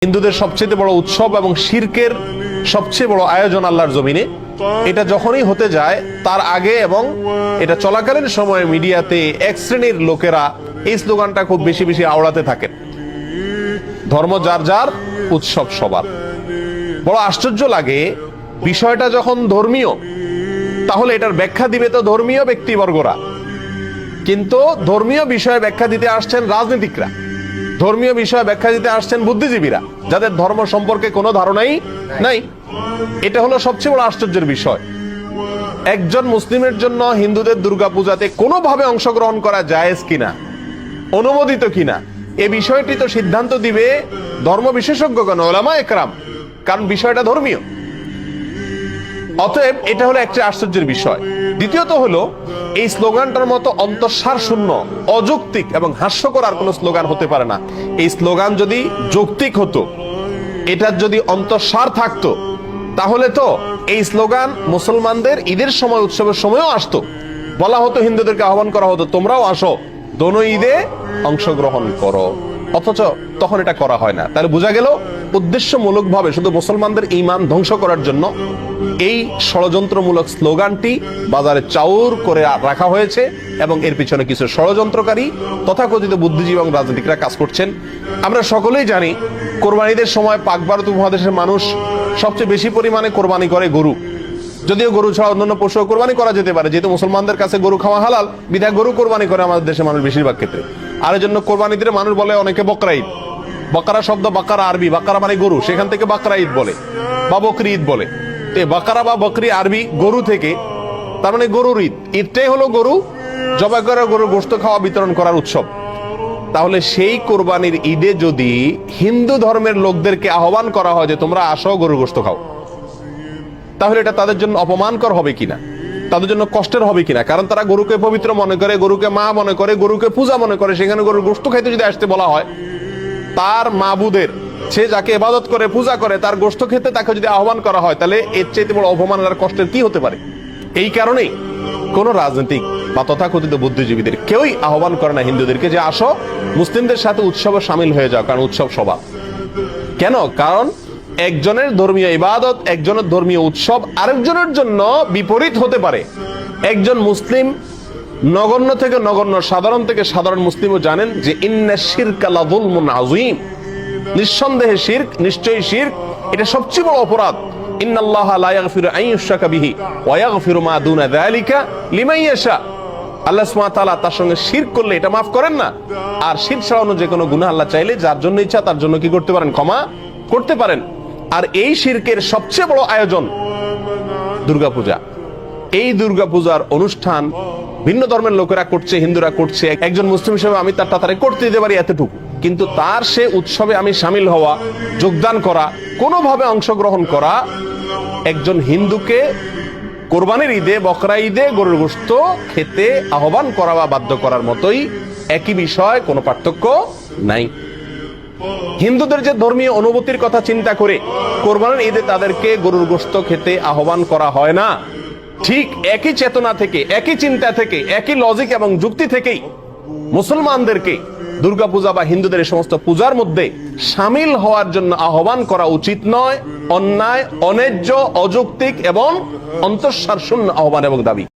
হিন্দুদের সবচেয়ে বড় উৎসব এবং শিরকের সবচেয়ে বড় আয়োজন আল্লাহর জমিনে, এটা যখনই হতে যায় তার আগে এবং এটা চলাকালীন সময়ে মিডিয়াতে এক শ্রেণীর লোকেরা এই স্লোগানটা খুব বেশি বেশি আওড়াতে থাকেন, ধর্ম যার যার, উৎসব সবার। বড় আশ্চর্য লাগে, বিষয়টা যখন ধর্মীয় তাহলে এটার ব্যাখ্যা দিবে তো ধর্মীয় ব্যক্তিবর্গরা, কিন্তু ধর্মীয় বিষয়ে ব্যাখ্যা দিতে আসছেন রাজনীতিকরা, ধর্মীয় বিষয়ে ব্যাখ্যা দিতে আসছেন বুদ্ধিজীবীরা, যাদের ধর্ম সম্পর্কে কোনো ধারণাই নাই। এটা হলো সবচেয়ে বড় আশ্চর্যের বিষয়। একজন মুসলিমের জন্য হিন্দুদের দুর্গাপূজাতে কোনোভাবে অংশগ্রহণ করা জায়েজ কিনা, অনুমোদিত কিনা, এ বিষয়টি তো সিদ্ধান্ত দিবে ধর্ম বিশেষজ্ঞগণ, উলামা একরাম, কারণ বিষয়টা ধর্মীয়। অতএব এটা হলো একটা আশ্চর্যের বিষয়। দ্বিতীয়ত হলো, এই স্লোগানটার মতো অন্তঃসার শূন্য, অযৌক্তিক এবং হাস্যকর আর কোন স্লোগান হতে পারে না। এই স্লোগান যদি যৌক্তিক হতো, এটার যদি অন্তঃসার থাকতো, তাহলে তো এই স্লোগান মুসলমানদের ঈদের সময়, উৎসবের সময়ও আসতো। বলা হতো, হিন্দুদেরকে আহ্বান করা হতো, তোমরাও আসো, দোনো ঈদে অংশগ্রহণ করো। অথচ তখন এটা করা হয় না। তাহলে বোঝা গেল উদ্দেশ্যমূলক ভাবে শুধু মুসলমানদের ঈমান ধ্বংস করার জন্য এই ষড়যন্ত্রমূলক স্লোগানটি বাজারে চাউর করে রাখা হয়েছে এবং এর পিছনে কিছু ষড়যন্ত্রকারী তথাকথিত বুদ্ধিজীবী এবং রাজনীতিকরা কাজ করছেন। আমরা সকলেই জানি, কোরবানিদের সময় পাক ভারত উপমহাদেশের মানুষ সবচেয়ে বেশি পরিমাণে কোরবানি করে গরু। যদিও গরু ছাড়া অন্যান্য পশু কোরবানি করা যেতে পারে, যেহেতু মুসলমানদের কাছে গরু খাওয়া হালাল, বিধায় গরু কোরবানি করে আমাদের দেশের মানুষ বেশিরভাগ ক্ষেত্রে। আর এই জন্য কোরবানি দিলে মানুষ বলে অনেকে বকরা ঈদ। বাকারা শব্দ, বাকারা আরবি, বাকারা মানে গরু, সেখান থেকে বাকরা ঈদ বলে বা বকরি ঈদ বলে। বাকারা বা বকরি আরবি গরু থেকে, তার মানে গরুর ঈদ। ঈদটাই হলো গরু জবাই করে গরুর গোশত খাওয়া, বিতরণ করার উৎসব। তাহলে সেই কোরবানির ঈদে যদি হিন্দু ধর্মের লোকদেরকে আহ্বান করা হয় যে তোমরা আসো, গরুর গোশত খাও, তাহলে এটা তাদের জন্য অপমানকর হবে কিনা, তাদের জন্য কষ্টের হবে কিনা? কারণ তারা গরুকে পবিত্র মনে করে, গরুকে মা মনে করে, গরুকে পূজা মনে করে। সেখানে গরুর গোশত খাইতে যদি আসতে বলা হয়, তার মাবুদের, সে যাকে ইবাদত করে, পূজা করে, তার গোশত খেতে তাকে যদি আহ্বান করা হয়, তাহলে এর চাইতে বড় অপমানের আর কষ্টের কি হতে পারে? এই কারণেই কোন রাজনৈতিক বা তথাকথিত বুদ্ধিজীবীদের কেউই আহ্বান করে না হিন্দুদেরকে যে আসো, মুসলিমদের সাথে উৎসবে সামিল হয়ে যাও, কারণ উৎসব সবার। কেন? কারণ একজনের ধর্মীয় ইবাদত, একজনের ধর্মীয় উৎসব আরেকজনের জন্য বিপরীত হতে পারে। একজন মুসলিম নগণ্য থেকে নগণ্য, সাধারণ থেকে সাধারণ মুসলিমও জানেন যে ইন্না শিরকা লাযুলমুন আযীম, নিঃসন্দেহে শিরক, নিশ্চয়ই শিরক, এটা সবচেয়ে বড় অপরাধ। ইন্নাল্লাহা লা ইয়াগফিরু আন ইউশরাকা বিহি ওয়া ইয়াগফিরু মা দুনা যালিকা লিমান ইয়াশা। আল্লাহ সুবহানাহু ওয়া তাআলা তার সঙ্গে শিরক করলে এটা মাফ করেন না। আর শিরক ছাড়া অন্য যে কোনো গুনাহ আল্লাহ চাইলে যার জন্য ইচ্ছা তার জন্য কি করতে পারেন? ক্ষমা করতে পারেন। আর এই শিরকের সবচেয়ে বড় আয়োজন দুর্গাপূজা। এই দুর্গাপূজার অনুষ্ঠান ভিন্ন ধর্মের লোকেরা করছে, হিন্দুরা করছে। একজন মুসলিম হিসেবে আমি তার তাড়াতাড়ি করতে দিতে পারি এতটুকু, কিন্তু তার সে উৎসবে আমি সামিল হওয়া, যোগদান করা, কোনোভাবে অংশগ্রহণ করা, একজন হিন্দুকে কোরবানির ঈদে, বকরা ঈদে গরুর গোশত খেতে আহ্বান করা বা বাধ্য করার মতোই, একই বিষয়, কোনো পার্থক্য নাই। হিন্দুদের যে ধর্মীয় অনুভূতির কথা চিন্তা করে কোরবানির ঈদে তাদেরকে গরুর গোশত খেতে আহ্বান করা হয় না, ঠিক একই চেতনা থেকে, একই চিন্তা থেকে, একই লজিক এবং যুক্তি থেকেই মুসলমানদেরকে দুর্গাপূজা বা হিন্দুদের এই সমস্ত পূজার মধ্যে সামিল হওয়ার জন্য আহ্বান করা উচিত নয়। অন্যায়, অন্যায্য, অযৌক্তিক এবং অন্তঃসার শূন্য আহ্বান এবং দাবি।